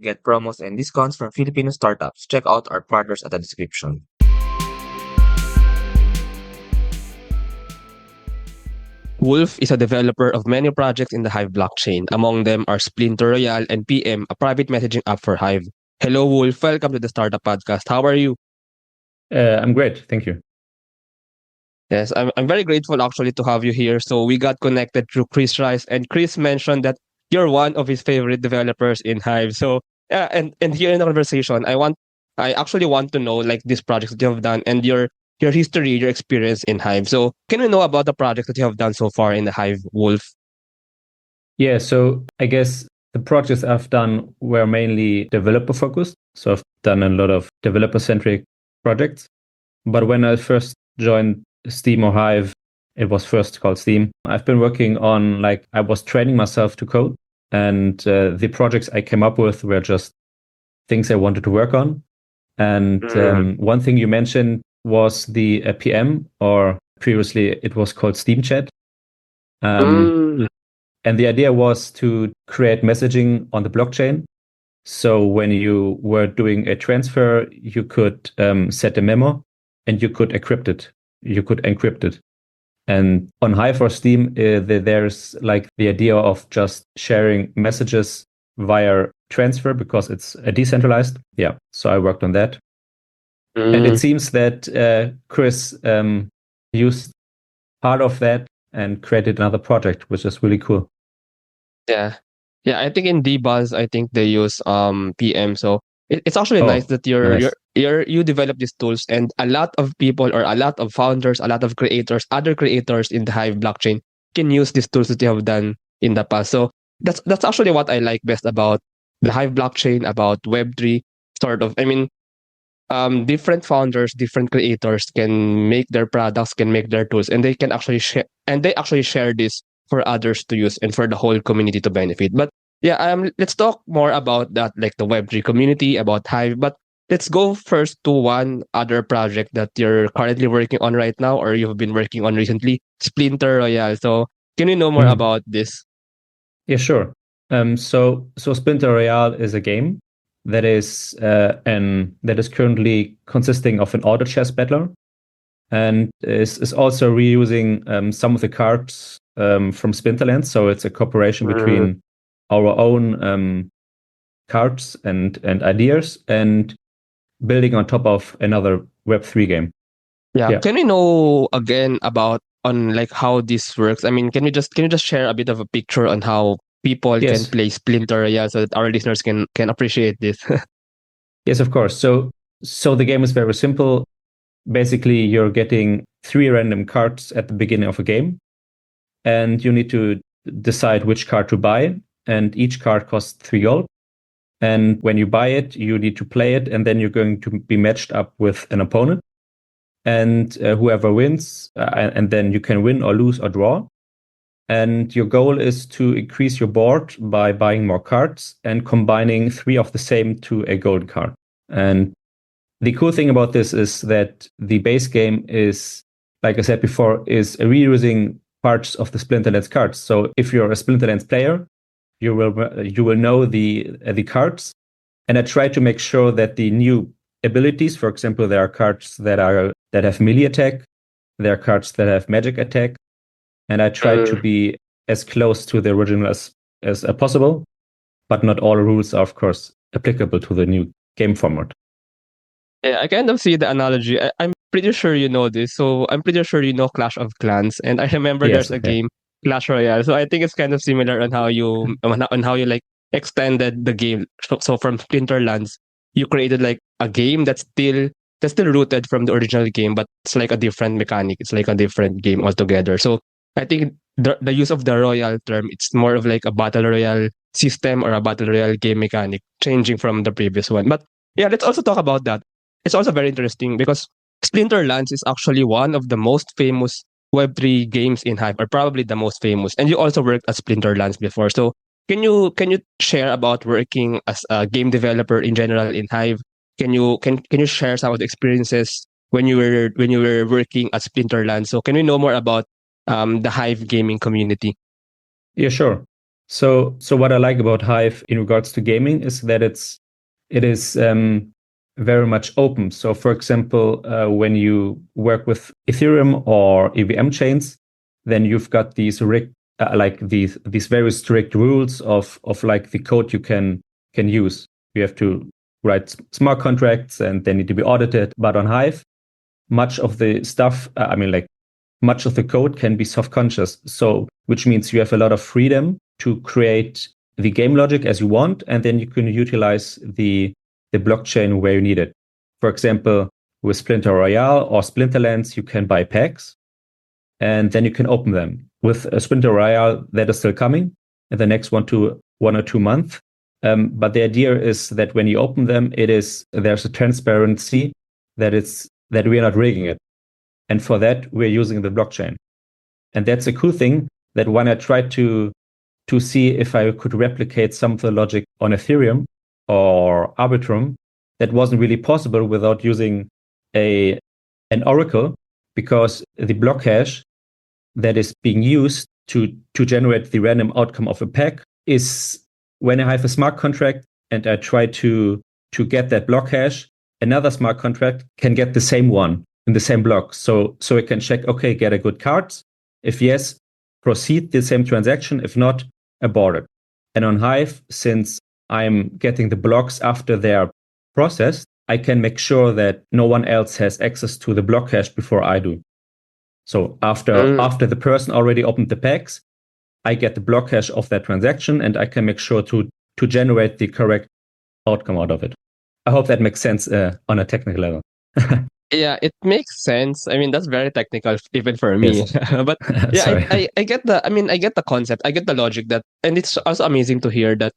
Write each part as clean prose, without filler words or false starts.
Get promos and discounts from Filipino startups. Check out our partners at the description. Wolf is a developer of many projects in the Hive blockchain. Among them are Splinter Royale and PM, a private messaging app for Hive. Hello, Wolf. Welcome to the Startup Podcast. How are you? I'm great. Thank you. Yes, I'm very grateful actually to have you here. So we got connected through Chris Rice, and Chris mentioned that you're one of his favorite developers in Hive. So yeah, and here in the conversation, I actually want to know like these projects that you have done and your history, your experience in Hive. So can we know about the projects that you have done so far in the Hive, Wolf? Yeah, so I guess the projects I've done were mainly developer focused. So I've done a lot of developer centric projects. But when I first joined Steam or Hive, it was first called Steam. I've been working on I was training myself to code, and the projects I came up with were just things I wanted to work on. And one thing you mentioned was the PM, or previously it was called Steam Chat. And the idea was to create messaging on the blockchain. So when you were doing a transfer, you could set a memo and you could encrypt it. And on Hive or Steam, there's like the idea of just sharing messages via transfer because it's decentralized. Yeah, so I worked on that. And it seems that Chris used part of that and created another project, which is really cool. Yeah. Yeah, I think in Dbuzz, I think they use PM. So it's actually nice that you develop these tools, and a lot of people or a lot of founders, a lot of creators, other creators in the Hive blockchain can use these tools that you have done in the past. So that's actually what I like best about the Hive blockchain, about Web3. Sort of, I mean, different founders, different creators can make their products, can make their tools, and they can actually share, and they actually share this for others to use and for the whole community to benefit. But yeah, let's talk more about that, like the Web3 community, about Hive. But let's go first to one other project that you're currently working on right now, or you've been working on recently, Splinter Royale. So can you know more about this? Yeah, sure. So Splinter Royale is a game that is currently consisting of an auto chess battler, and is also reusing some of the cards from Splinterlands. So it's a cooperation between our own cards and ideas and building on top of another Web3 game. Yeah. Can we know again about on like how this works? I mean, can you just share a bit of a picture on how people can play Splinter Royale so that our listeners can appreciate this? Yes, of course. So the game is very simple. Basically, you're getting 3 random cards at the beginning of a game, and you need to decide which card to buy, and each card costs 3 gold. And when you buy it, you need to play it, and then you're going to be matched up with an opponent. And whoever wins, and then you can win or lose or draw. And your goal is to increase your board by buying more cards and combining 3 of the same to a gold card. And the cool thing about this is that the base game is, like I said before, is reusing parts of the Splinterlands cards. So if you're a Splinterlands player, you will know the cards. And I try to make sure that the new abilities, for example, there are cards that have melee attack, there are cards that have magic attack, and I try to be as close to the original as possible. But not all rules are, of course, applicable to the new game format. Yeah, I kind of see the analogy. I'm pretty sure you know this. So I'm pretty sure you know Clash of Clans, and I remember there's a game, Clash Royale. So I think it's kind of similar on how you like extended the game. So from Splinterlands, you created like a game that's still rooted from the original game, but it's like a different mechanic. It's like a different game altogether. So I think the use of the royal term, it's more of like a battle royale system or a battle royale game mechanic, changing from the previous one. But yeah, let's also talk about that. It's also very interesting because Splinterlands is actually one of the most famous Web3 games in Hive, or probably the most famous. And you also worked at Splinterlands before. So can you share about working as a game developer in general in Hive? Can you share some of the experiences when you were working at Splinterlands? So can we know more about the Hive gaming community? Yeah, sure. So what I like about Hive in regards to gaming is that it is very much open. So for example, when you work with Ethereum or EVM chains, then you've got these these very strict rules of like the code you can use. You have to write smart contracts and they need to be audited. But on Hive, much of the stuff, much of the code can be self-conscious. So which means you have a lot of freedom to create the game logic as you want, and then you can utilize the blockchain where you need it. For example, with Splinter Royale or Splinterlands, you can buy packs and then you can open them. With Splinter Royale, that is still coming in the next 1 or 2 months. But the idea is that when you open them, there's a transparency that we are not rigging it. And for that, we're using the blockchain. And that's a cool thing, that when I tried to see if I could replicate some of the logic on Ethereum or Arbitrum, that wasn't really possible without using an oracle, because the block hash that is being used to generate the random outcome of a pack is, when I have a smart contract and I try to get that block hash, another smart contract can get the same one in the same block. So it can check, okay, get a good card. If yes, proceed the same transaction. If not, abort it. And on Hive, since I'm getting the blocks after they're processed, I can make sure that no one else has access to the block hash before I do. So after the person already opened the packs, I get the block hash of that transaction and I can make sure to generate the correct outcome out of it. I hope that makes sense on a technical level. Yeah, it makes sense. I mean, that's very technical even for me. Yes. But yeah, I get I get the concept. I get the logic that, and it's also amazing to hear that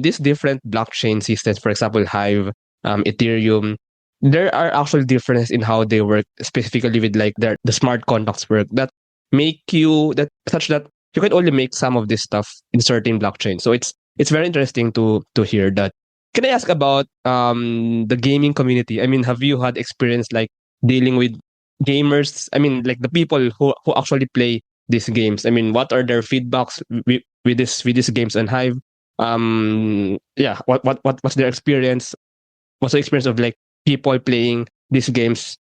these different blockchain systems, for example, Hive, Ethereum, there are actual differences in how they work, specifically with like the smart contracts work that make you that such that you can only make some of this stuff in certain blockchains. So it's very interesting to hear that. Can I ask about the gaming community? I mean, have you had experience like dealing with gamers? I mean, like the people who actually play these games. I mean, what are their feedbacks with these games on Hive? Yeah, what's their experience? What's the experience of like people playing these games?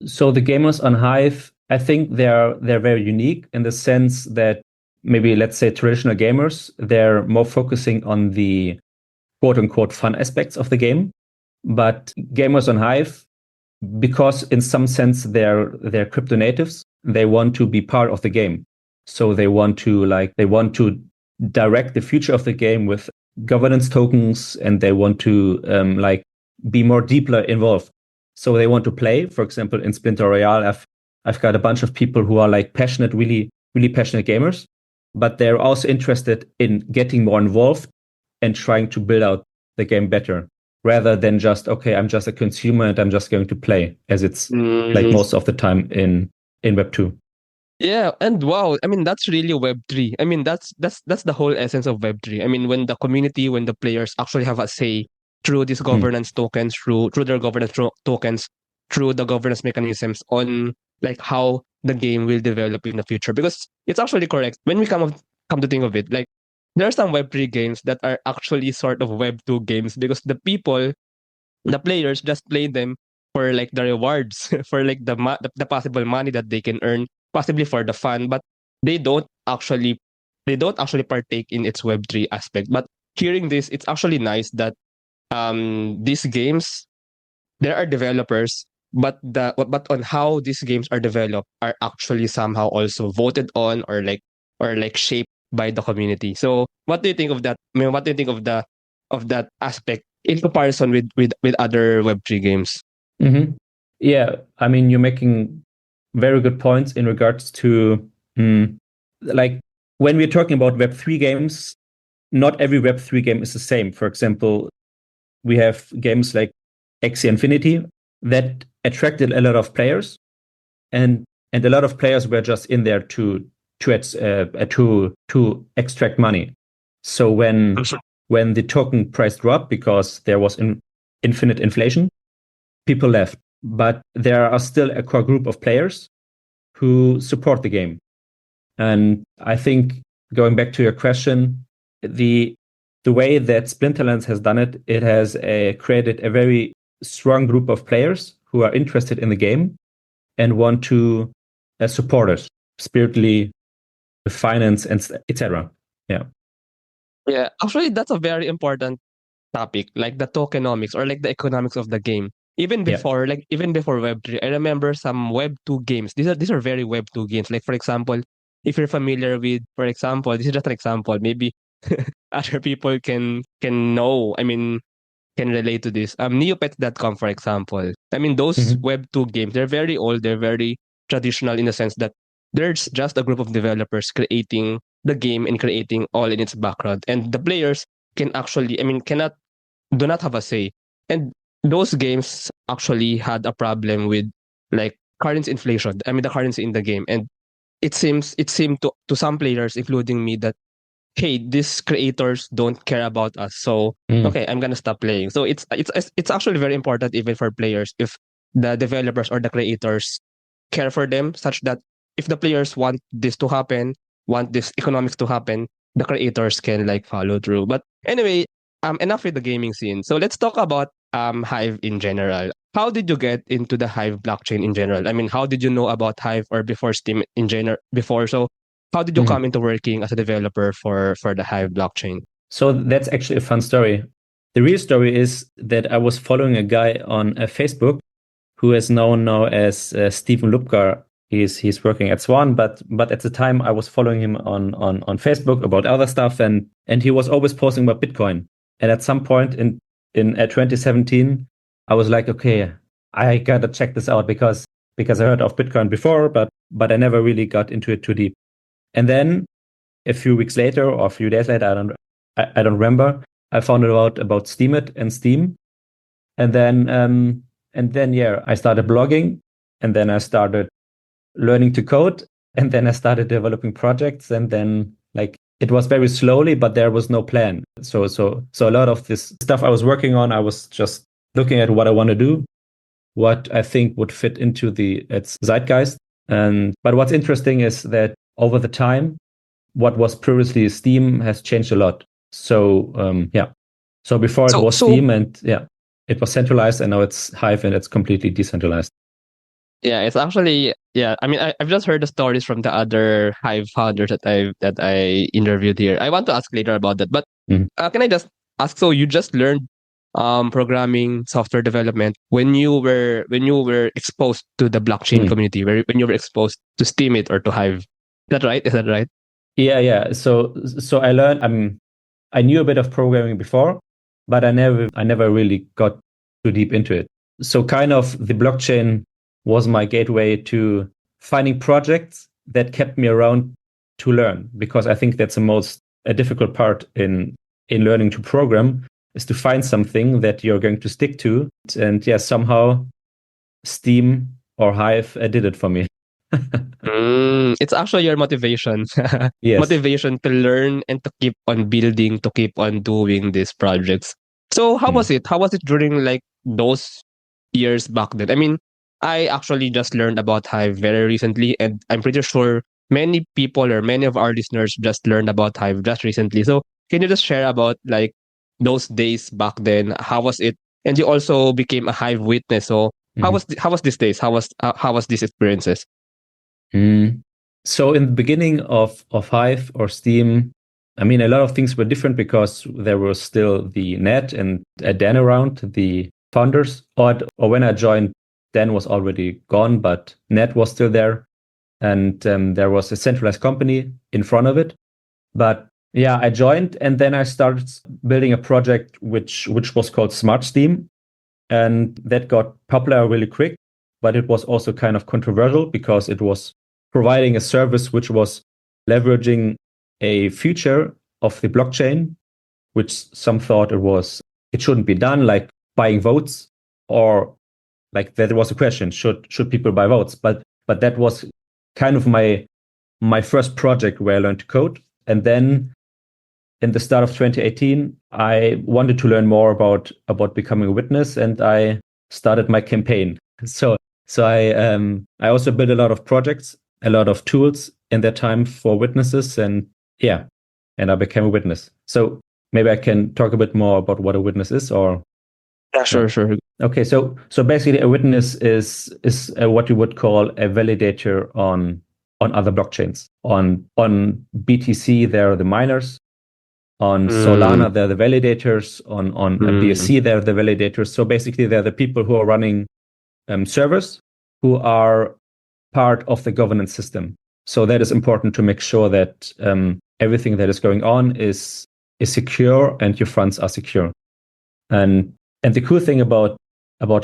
So the gamers on Hive, I think they're very unique in the sense that maybe, let's say, traditional gamers, they're more focusing on the quote unquote fun aspects of the game. But gamers on Hive, because in some sense they're crypto natives, they want to be part of the game. So they want to direct the future of the game with governance tokens, and they want to be more deeply involved. So they want to play. For example, in Splinter Royale, I've got a bunch of people who are like passionate, really, really passionate gamers, but they're also interested in getting more involved and trying to build out the game better, rather than just, okay, I'm just a consumer and I'm just going to play, as it's like most of the time in Web2. Yeah, and wow, I mean that's really Web3. I mean that's the whole essence of Web3. I mean, when the community, when the players actually have a say through these governance tokens, through their governance tokens, through the governance mechanisms on like how the game will develop in the future. Because it's actually correct when we come to think of it, like there are some Web3 games that are actually sort of Web2 games, because the players just play them for like the rewards, for like the possible money that they can earn, possibly for the fun, but they don't actually partake in its Web3 aspect. But hearing this, it's actually nice that these games, there are developers, but on how these games are developed are actually somehow also voted on or shaped by the community. So what do you think of that? I mean, what do you think of that aspect in comparison with other Web3 games? Mm-hmm. Yeah, I mean, you're making very good points in regards to like when we're talking about Web3 games, not every Web3 game is the same. For example, we have games like Axie Infinity that attracted a lot of players, and a lot of players were just in there to extract money. So when the token price dropped because there was infinite inflation, people left. But there are still a core group of players who support the game. And I think, going back to your question, the way that Splinterlands has done it, it has created a very strong group of players who are interested in the game and want to support us spiritually, finance, and etc. Yeah. Yeah, actually, that's a very important topic, like the tokenomics or like the economics of the game. Even before Web3, I remember some Web2 games. These are very Web2 games. Like for example, if you're familiar with, for example, this is just an example. Maybe other people can know. I mean, can relate to this. Neopets.com, for example. I mean, those Web2 games, they're very old, they're very traditional in the sense that there's just a group of developers creating the game and creating all in its background. And the players can actually, I mean, do not have a say. And those games actually had a problem with like currency inflation. I mean, the currency in the game. And it seemed to some players, including me, that hey, these creators don't care about us. So okay, I'm gonna stop playing. So it's actually very important even for players if the developers or the creators care for them, such that if the players want this to happen, want this economics to happen, the creators can like follow through. But anyway, enough with the gaming scene. So let's talk about Hive in general. How did you get into the Hive blockchain in general? I mean, how did you know about Hive or before Steam in general before? So how did you come into working as a developer for the Hive blockchain? So that's actually a fun story. The real story is that I was following a guy on Facebook who is known now as Stephen Lupkar. He's working at Swan, but at the time I was following him on Facebook about other stuff, and he was always posting about Bitcoin. And at some point in 2017, I was like, okay, I gotta check this out because I heard of Bitcoin before, but I never really got into it too deep. And then a few weeks later or a few days later, I don't remember, I found out about Steemit and Steam. And then yeah, I started blogging, and then I started learning to code, and then I started developing projects, and then like it was very slowly, but there was no plan. So a lot of this stuff I was working on, I was just looking at what I want to do, what I think would fit into its zeitgeist. But what's interesting is that over the time, what was previously Steam has changed a lot. So yeah. So before it was Steam, and yeah, it was centralized, and now it's Hive and it's completely decentralized. Yeah, it's actually, yeah. I mean, I've just heard the stories from the other Hive founders that I interviewed here. I want to ask later about that, but can I just ask? So you just learned programming, software development when you were exposed to the blockchain community, when you were exposed to Steemit or to Hive. Is that right? Is that right? Yeah. So I learned. I knew a bit of programming before, but I never really got too deep into it. So kind of the blockchain was my gateway to finding projects that kept me around to learn, because I think that's the most difficult part in learning to program, is to find something that you're going to stick to. And yeah, somehow Steam or Hive did it for me. It's actually your motivation. Yes. Motivation to learn and to keep on building, to keep on doing these projects. So how was it? How was it during like those years back then? I mean, I actually just learned about Hive very recently, and I'm pretty sure many people or many of our listeners just learned about Hive just recently. So can you just share about like those days back then? How was it? And you also became a Hive witness. So how was these days? How was these experiences? So in the beginning of Hive or Steam, I mean, a lot of things were different because there was still the net and Dan around, the founders. Or when I joined, Dan was already gone, but net was still there. And there was a centralized company in front of it. But yeah, I joined, and then I started building a project which was called Smart Steam. And that got popular really quick, but it was also kind of controversial because it was providing a service which was leveraging a feature of the blockchain, which some thought it shouldn't be done, like buying votes, or like there was a question, should people buy votes? But that was kind of my first project where I learned to code. And then in the start of 2018, I wanted to learn more about becoming a witness, and I started my campaign. So I also built a lot of projects, a lot of tools in that time for witnesses, and yeah, and I became a witness. So maybe I can talk a bit more about what a witness is, or yeah, sure. Okay, so basically, a witness is what you would call a validator on other blockchains. On BTC, there are the miners. On Solana, they're the validators. On BSC, they're the validators. So basically, they're the people who are running servers who are part of the governance system. So that is important to make sure that everything that is going on is secure and your funds are secure. And the cool thing about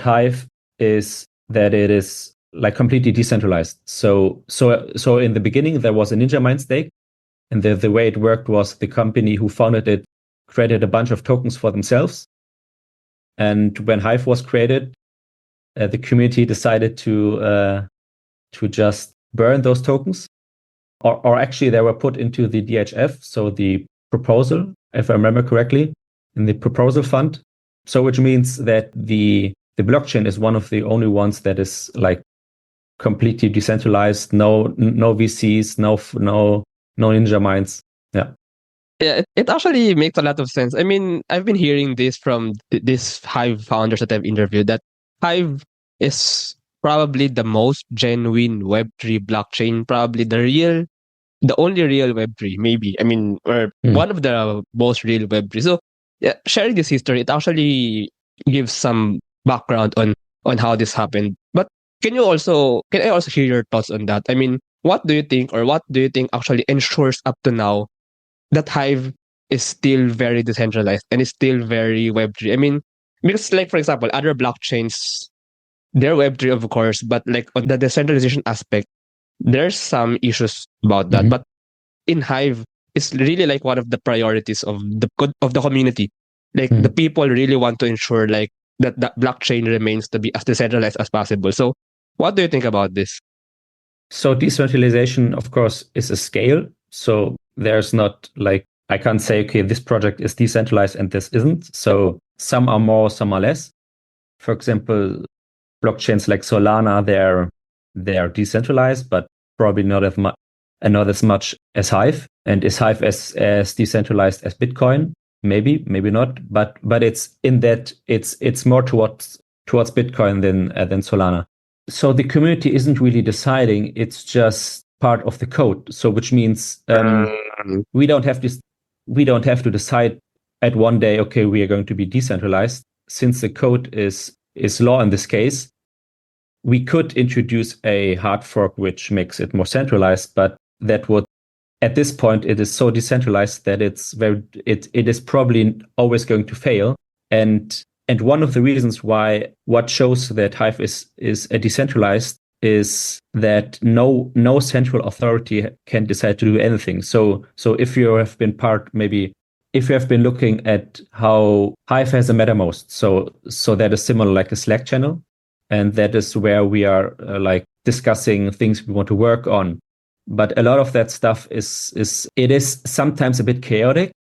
Hive is that it is like completely decentralized. So in the beginning there was a Ninja stake, and the way it worked was the company who founded it created a bunch of tokens for themselves. And when Hive was created, the community decided to just burn those tokens, or actually they were put into the DHF, so the proposal, if I remember correctly, in the proposal fund. So which means that the blockchain is one of the only ones that is like completely decentralized, no VCs, no ninja mines. Yeah. Yeah, it actually makes a lot of sense. I mean, I've been hearing this from these Hive founders that I've interviewed, that Hive is probably the most genuine Web3 blockchain, probably the only real Web3, maybe. I mean, or one of the most real Web3. So, yeah, sharing this history, it actually gives some background on how this happened. But can I also hear your thoughts on that? I mean, what do you think actually ensures up to now that Hive is still very decentralized and is still very Web3? I mean, because like, for example, other blockchains, they're Web3, of course, but like on the decentralization aspect, there's some issues about that. But in Hive, it's really like one of the priorities of the community. Like the people really want to ensure like that the blockchain remains to be as decentralized as possible. So what do you think about this? So decentralization, of course, is a scale. So there's not like, I can't say, okay, this project is decentralized and this isn't. So some are more, some are less. For example, blockchains like Solana, they're decentralized, but probably not as much as Hive. And is Hive as decentralized as Bitcoin? Maybe not. But it's in that it's more towards Bitcoin than Solana. So the community isn't really deciding; it's just part of the code. So which means we don't have to decide at one day, okay, we are going to be decentralized. Since the code is law in this case, we could introduce a hard fork which makes it more centralized, but that would, at this point, it is so decentralized that it is probably always going to fail. And one of the reasons why what shows that Hive is a decentralized is that no central authority can decide to do anything. So if you have been if you have been looking at how Hive has a MetaMost, so that is similar like a Slack channel, and that is where we are like discussing things we want to work on. But a lot of that stuff is sometimes a bit chaotic,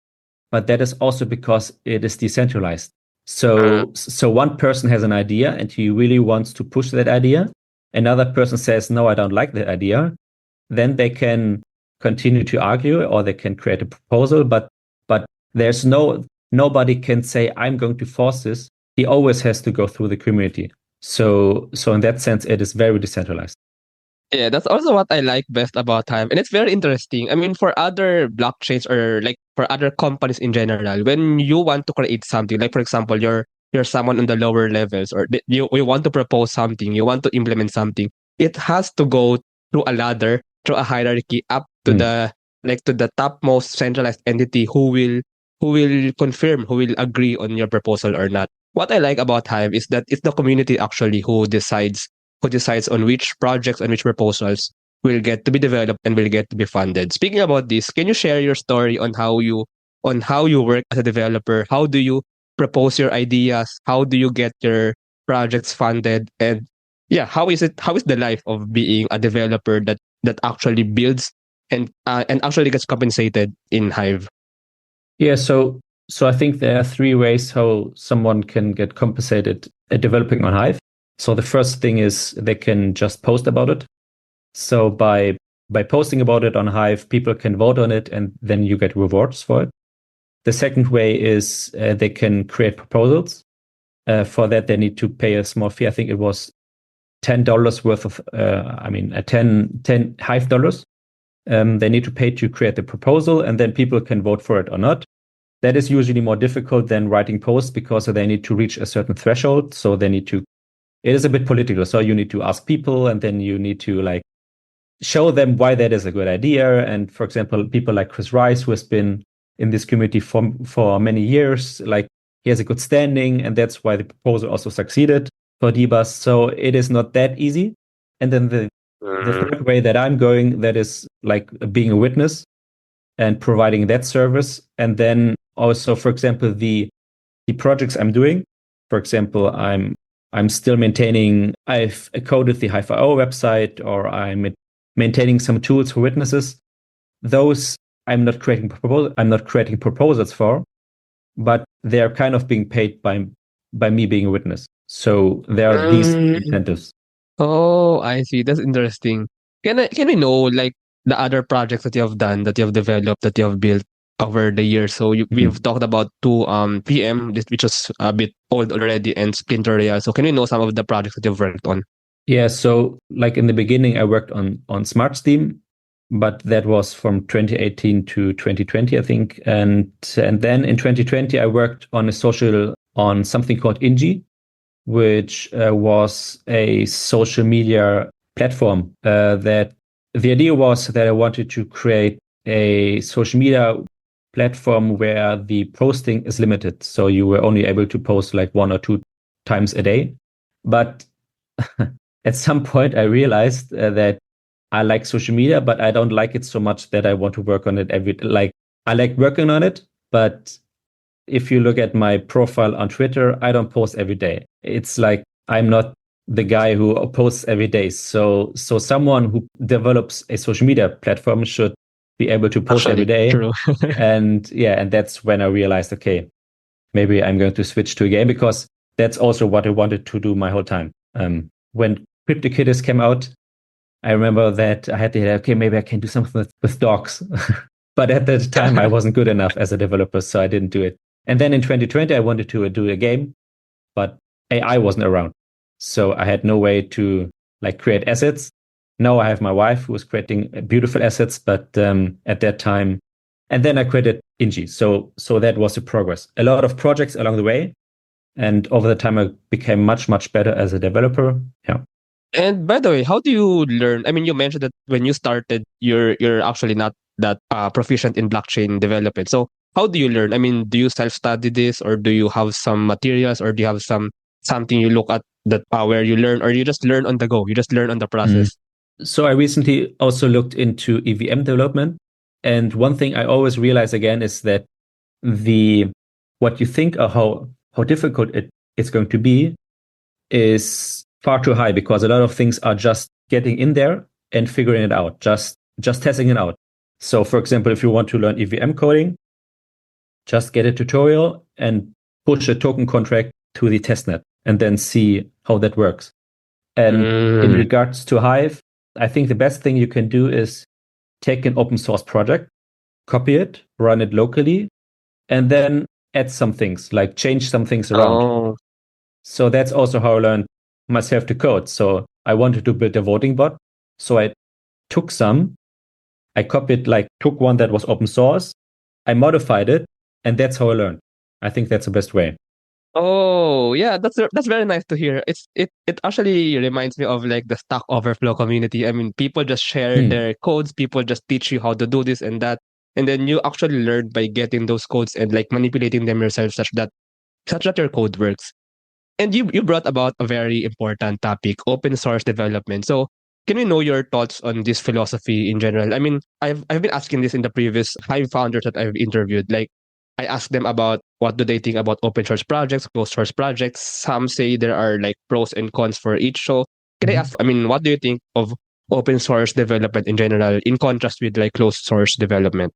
but that is also because it is decentralized. So one person has an idea and he really wants to push that idea. Another person says, no, I don't like that idea. Then they can continue to argue, or they can create a proposal, but there's nobody can say, I'm going to force this. He always has to go through the community. So in that sense, it is very decentralized. Yeah, that's also what I like best about Hive. And it's very interesting. I mean, for other blockchains or like for other companies in general, when you want to create something, like for example, you're someone on the lower levels, or you want to propose something, you want to implement something, it has to go through a ladder, through a hierarchy up to the topmost centralized entity who will confirm, who will agree on your proposal or not. What I like about Hive is that it's the community actually who decides on which projects and which proposals will get to be developed and will get to be funded. Speaking about this, can you share your story on how you work as a developer? How do you propose your ideas? How do you get your projects funded? And yeah, how is the life of being a developer that actually builds and actually gets compensated in Hive? Yeah, so I think there are three ways how someone can get compensated at developing on Hive. So the first thing is they can just post about it. So by by posting about it on Hive, people can vote on it, and then you get rewards for it. The second way is they can create proposals. For that, they need to pay a small fee. I think it was $10 worth of, 10 Hive dollars. They need to pay to create the proposal, and then people can vote for it or not. That is usually more difficult than writing posts because they need to reach a certain threshold. So they need to, it is a bit political. So you need to ask people, and then you need to like show them why that is a good idea. And for example, people like Chris Rice, who has been in this community for many years, like he has a good standing, and that's why the proposal also succeeded for DBus. So it is not that easy. And then the third way that I'm going, that is like being a witness and providing that service. And then also, for example, the projects I'm doing, for example, I'm still maintaining, I've coded the Hive.io website, or I'm maintaining some tools for witnesses. Those I'm not creating proposals for, but they are kind of being paid by me being a witness. So there are these incentives. Oh, I see. That's interesting. Can we know like the other projects that you have done, that you have developed, that you have built over the years? So we've talked about two PM, which was a bit old already, and Splinter Royale. So can we know some of the projects that you've worked on? Yeah, so like in the beginning, I worked on Smart Steam, but that was from 2018 to 2020, I think. And then in 2020, I worked on something called Inji, which was a social media platform. That the idea was that I wanted to create a social media platform where the posting is limited. So you were only able to post like 1 or 2 times a day. But at some point, I realized that I like social media, but I don't like it so much that I want to work on it I like working on it, but if you look at my profile on Twitter, I don't post every day. It's like I'm not the guy who posts every day. So someone who develops a social media platform should be able to post every day. True. and that's when I realized, okay, maybe I'm going to switch to a game, because that's also what I wanted to do my whole time. When CryptoKitties came out, I remember that I had to, okay, maybe I can do something with dogs. But at that time, I wasn't good enough as a developer, so I didn't do it. And then in 2020, I wanted to do a game, but AI wasn't around. So I had no way to like create assets. Now I have my wife who was creating beautiful assets, but at that time, and then I created Inji. So that was the progress. A lot of projects along the way. And over the time, I became much, much better as a developer. Yeah. And by the way, how do you learn? I mean, you mentioned that when you started, you're actually not that proficient in blockchain development. So how do you learn? I mean, do you self-study this, or do you have some materials, or do you have something you look at that where you learn, or you just learn on the go? You just learn on the process. So I recently also looked into EVM development, and one thing I always realize again is that what you think of how difficult it's going to be is far too high, because a lot of things are just getting in there and figuring it out, just testing it out. So for example, if you want to learn EVM coding, just get a tutorial and push a token contract to the testnet and then see how that works. And in regards to Hive, I think the best thing you can do is take an open source project, copy it, run it locally, and then add some things, like change some things around. Oh. So that's also how I learned myself to code. So I wanted to build a voting bot. So I took took one that was open source, I modified it, and that's how I learned. I think that's the best way. Oh, yeah, that's very nice to hear. It actually reminds me of like the Stack Overflow community. I mean, people just share their codes, people just teach you how to do this and that, and then you actually learn by getting those codes and like manipulating them yourself such that your code works. And you brought about a very important topic, open source development. So can we know your thoughts on this philosophy in general? I mean, I've been asking this in the previous Hive founders that I've interviewed. Like, I asked them about what do they think about open source projects, closed source projects. Some say there are like pros and cons for each. So can I ask, I mean, what do you think of open source development in general in contrast with like closed source development?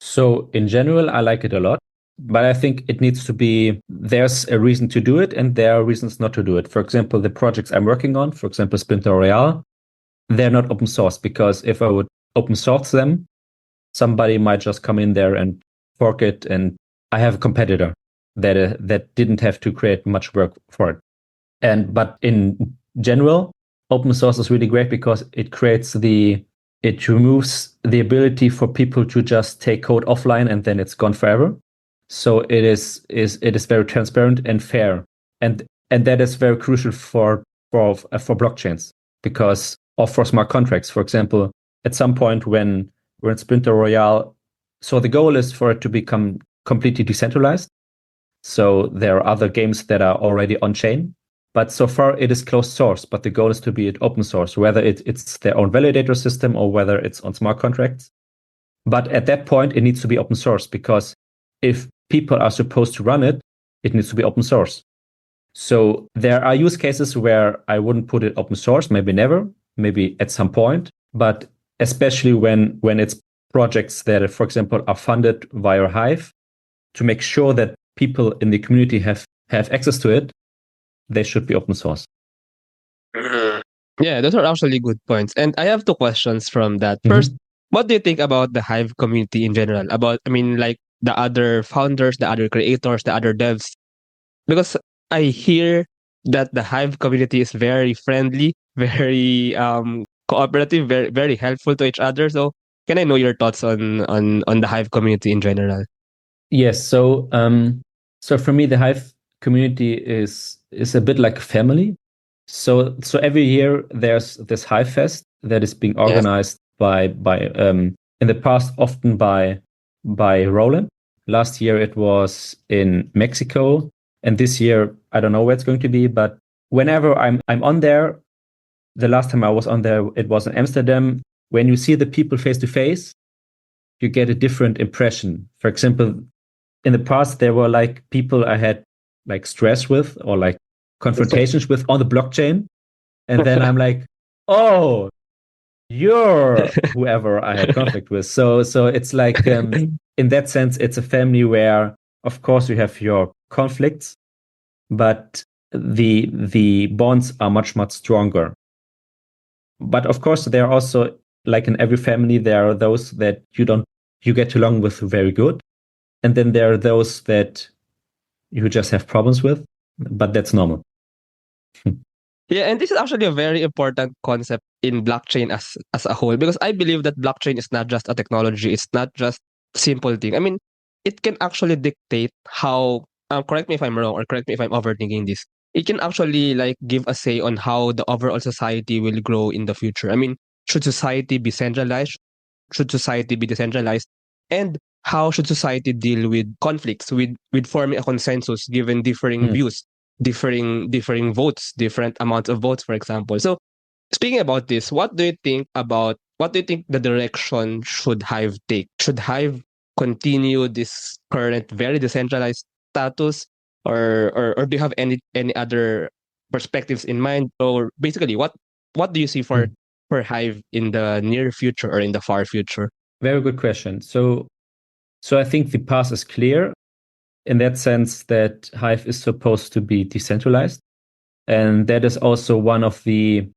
So in general, I like it a lot, but I think it needs to be, there's a reason to do it and there are reasons not to do it. For example, the projects I'm working on, for example, Splinter Royale, they're not open source, because if I would open source them, somebody might just come in there and fork it, and I have a competitor that didn't have to create much work for it. But in general, open source is really great because it removes the ability for people to just take code offline and then it's gone forever. So it is very transparent and fair, and that is very crucial for blockchains, because or for smart contracts. For example, at some point when we're in Splinter Royale, so the goal is for it to become completely decentralized. So there are other games that are already on chain, but so far it is closed source. But the goal is to be it open source, whether it's their own validator system or whether it's on smart contracts. But at that point, it needs to be open source, because if people are supposed to run it, it needs to be open source. So there are use cases where I wouldn't put it open source, maybe never, maybe at some point, but especially when it's projects that, for example, are funded via Hive, to make sure that people in the community have access to it, they should be open source. Yeah, those are actually good points. And I have two questions from that. First, what do you think about the Hive community in general? Like the other founders, the other creators, the other devs? Because I hear that the Hive community is very friendly, very cooperative, very very helpful to each other. So can I know your thoughts on the Hive community in general? Yes. So for me, the Hive community is a bit like a family. So every year there's this Hive Fest that is being organized by in the past often by Roland. Last year it was in Mexico, and this year I don't know where it's going to be. But whenever I'm on there, the last time I was on there, it was in Amsterdam. When you see the people face to face, you get a different impression. For example, in the past there were like people I had like stress with or like confrontations with on the blockchain, and then I'm like, oh, you're whoever I had conflict with. So it's like in that sense, it's a family where, of course, you have your conflicts, but the bonds are much stronger. But of course, there are also, like in every family, there are those that you get along with very good, and then there are those that you just have problems with, but that's normal. Yeah, and this is actually a very important concept in blockchain as a whole, because I believe that blockchain is not just a technology, it's not just a simple thing. I mean, it can actually dictate how, correct me if I'm wrong or correct me if I'm overthinking this. It can actually like give a say on how the overall society will grow in the future. I mean, should society be centralized? Should society be decentralized? And how should society deal with conflicts, with forming a consensus given differing views, differing votes, different amounts of votes, for example. So speaking about this, what do you think the direction should Hive take? Should Hive continue this current very decentralized status, or do you have any other perspectives in mind? Or basically, what do you see for Hive in the near future or in the far future? Very good question. So I think the path is clear in that sense that Hive is supposed to be decentralized, and that is also one of the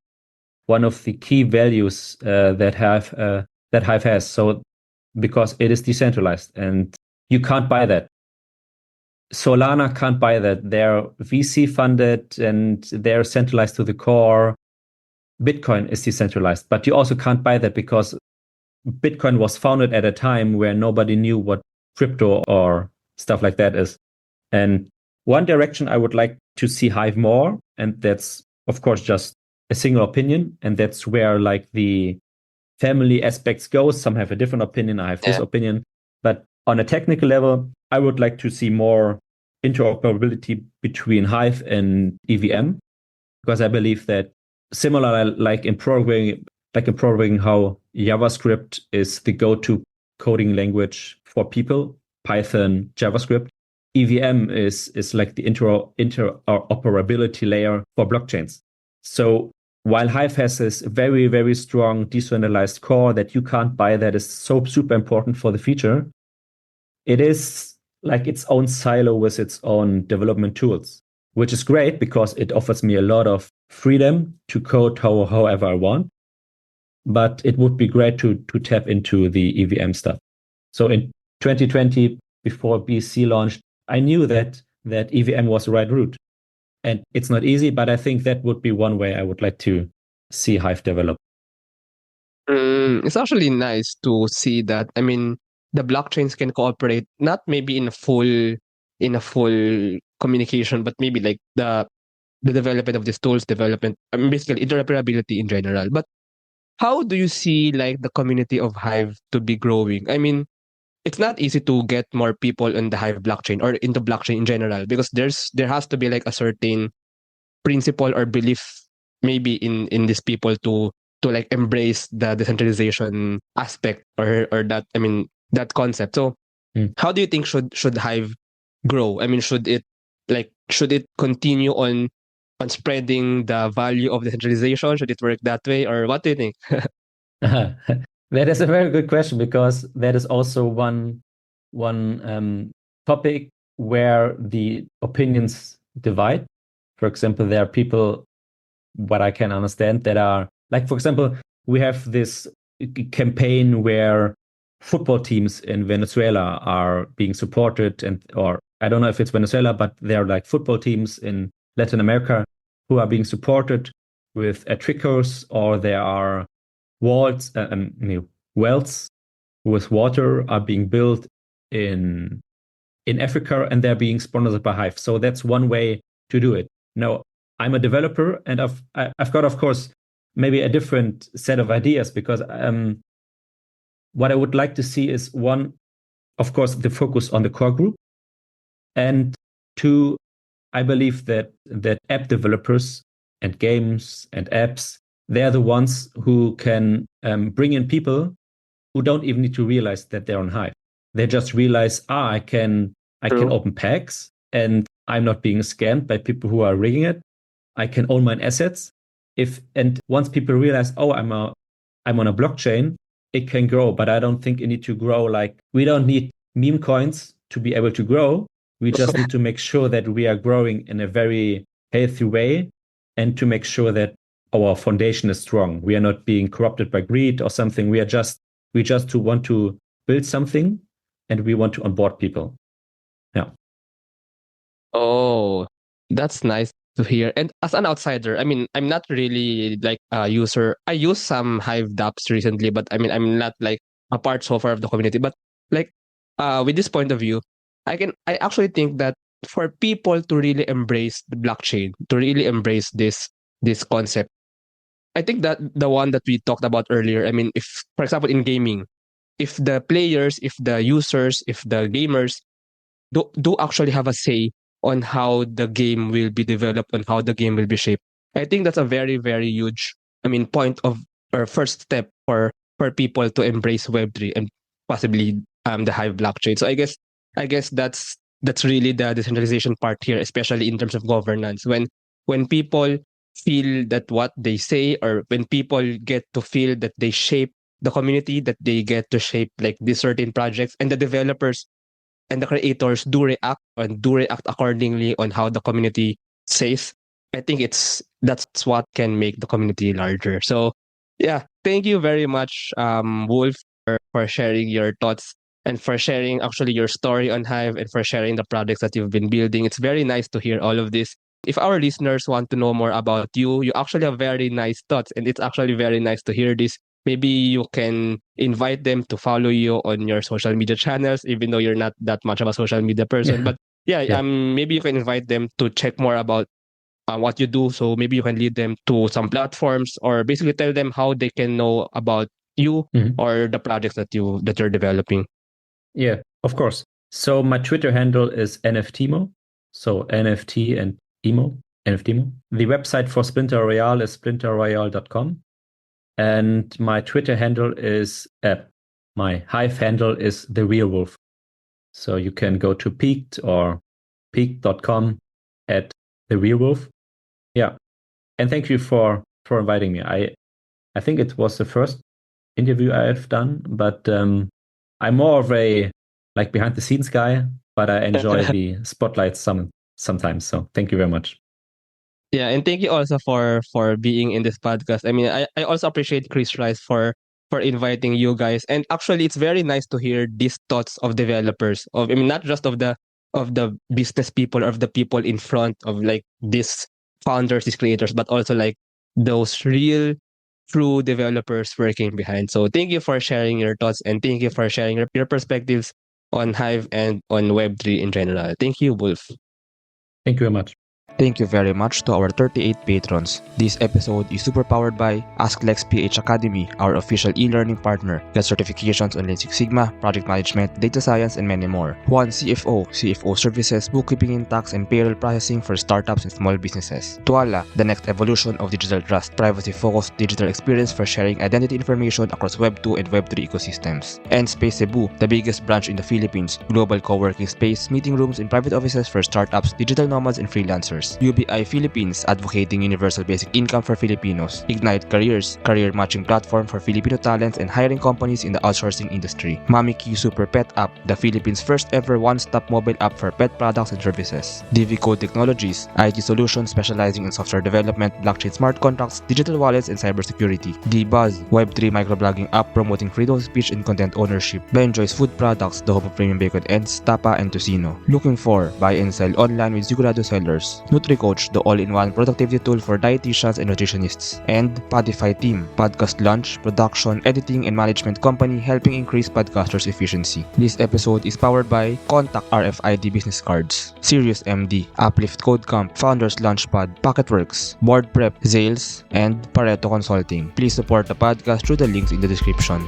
key values that Hive has. So because it is decentralized, and you can't buy that. Solana can't buy that. They're VC funded and they're centralized to the core. Bitcoin is decentralized, but you also can't buy that because Bitcoin was founded at a time where nobody knew what crypto or stuff like that is. And one direction I would like to see Hive more, and that's of course just a single opinion, and that's where like the family aspects go. Some have a different opinion. I have this opinion, but on a technical level, I would like to see more interoperability between Hive and EVM, because I believe that similar like in programming how JavaScript is the go-to coding language for people, Python, JavaScript, EVM is like the interoperability layer for blockchains. So while Hive has this very, very strong decentralized core that you can't buy, that is so super important for the future, it is like its own silo with its own development tools, which is great because it offers me a lot of freedom to code however I want. but it would be great to tap into the EVM stuff. So in 2020, before BSC launched, I knew that EVM was the right route. And it's not easy, but I think that would be one way I would like to see Hive develop. It's actually nice to see that. I mean, the blockchains can cooperate, not maybe in a full communication, but maybe like the development of these tools, development, I mean, basically interoperability in general. But how do you see like the community of Hive to be growing? I mean, it's not easy to get more people in the Hive blockchain or into blockchain in general, because there has to be like a certain principle or belief maybe in these people to like embrace the decentralization aspect, or that, I mean, that concept. So how do you think should Hive grow? I mean, should it continue on spreading the value of decentralization? Should it work that way, or what do you think? That is a very good question, because that is also one topic where the opinions divide. For example, there are people, what I can understand, that are like, for example, we have this campaign where football teams in Venezuela are being supported, or I don't know if it's Venezuela, but there are like football teams in Latin America who are being supported with trickers, or there are wells with water are being built in Africa, and they're being sponsored by Hive. So that's one way to do it. Now, I'm a developer, and I've got, of course, maybe a different set of ideas, because what I would like to see is, one, of course, the focus on the core group, and two, I believe that app developers and games and apps, they're the ones who can bring in people who don't even need to realize that they're on Hive. They just realize, I can open packs, and I'm not being scammed by people who are rigging it. I can own my assets. And once people realize, oh, I'm on a blockchain, it can grow. But I don't think it need to grow like, we don't need meme coins to be able to grow. We just need to make sure that we are growing in a very healthy way, and to make sure that our foundation is strong. We are not being corrupted by greed or something. We just want to build something, and we want to onboard people. Yeah. Oh, that's nice to hear. And as an outsider, I mean, I'm not really like a user. I use some Hive dApps recently, but I mean, I'm not like a part so far of the community. But like, with this point of view, I actually think that for people to really embrace the blockchain, to really embrace this concept, I think that the one that we talked about earlier, I mean, if, for example, in gaming, if the players, if the users, if the gamers do actually have a say on how the game will be developed, on how the game will be shaped, I think that's a very, very huge, I mean, point of, or first step for people to embrace Web3 and possibly the Hive blockchain. So I guess that's really the decentralization part here, especially in terms of governance. When people feel that what they say, or when people get to feel that they shape the community, that they get to shape like these certain projects, and the developers and the creators do react accordingly on how the community says, I think that's what can make the community larger. So yeah, thank you very much, Wolf, for sharing your thoughts, and for sharing actually your story on Hive, and for sharing the projects that you've been building. It's very nice to hear all of this. If our listeners want to know more about you, you actually have very nice thoughts, and it's actually very nice to hear this. Maybe you can invite them to follow you on your social media channels, even though you're not that much of a social media person. But yeah, maybe you can invite them to check more about what you do. So maybe you can lead them to some platforms, or basically tell them how they can know about you or the projects that you're developing. Yeah, of course. So my Twitter handle is NFTimo. So NFT and emo, NFTimo. The website for Splinter Royale is splinterroyale.com. And my Twitter handle is, my Hive handle is The Real Wolf. So you can go to peaked or peaked.com at The Real Wolf. Yeah. And thank you for inviting me. I think it was the first interview I have done, but I'm more of a like behind the scenes guy, but I enjoy the spotlight sometimes. So thank you very much. Yeah, and thank you also for being in this podcast. I mean, I also appreciate Chris Rice for inviting you guys. And actually, it's very nice to hear these thoughts of developers. Of I mean, not just of the business people or of the people in front of like these founders, these creators, but also like those real true developers working behind. So thank you for sharing your thoughts and thank you for sharing your perspectives on Hive and on Web3 in general. Thank you, Wolf. Thank you very much. Thank you very much to our 38 patrons. This episode is super powered by AskLex PH Academy, our official e-learning partner. Get certifications on Lean Six Sigma, project management, data science, and many more. Juan CFO services, bookkeeping and tax and payroll processing for startups and small businesses. Tuala, the next evolution of digital trust, privacy-focused digital experience for sharing identity information across Web 2 and Web 3 ecosystems. And Space Cebu, the biggest branch in the Philippines, global co-working space, meeting rooms, and private offices for startups, digital nomads, and freelancers. UBI Philippines, advocating universal basic income for Filipinos. Ignite Careers, career matching platform for Filipino talents and hiring companies in the outsourcing industry. Mami Q Super Pet App, the Philippines' first ever one-stop mobile app for pet products and services. DV Code Technologies, IT solutions specializing in software development, blockchain smart contracts, digital wallets, and cybersecurity. D-Buzz, Web3 microblogging app promoting freedom of speech and content ownership. Ben Joy's Food Products, the home of premium bacon ends, Tapa, and Tocino. Looking for buy and sell online with Sigurado sellers. NutriCoach, the all-in-one productivity tool for dietitians and nutritionists. And Podify Team, podcast launch, production, editing, and management company helping increase podcasters' efficiency. This episode is powered by Contakt RFID business cards, SeriousMD, Uplift Code Camp, Founders Launchpad, Packetworx, Board Prep, Zayls, and Pareto Consulting. Please support the podcast through the links in the description.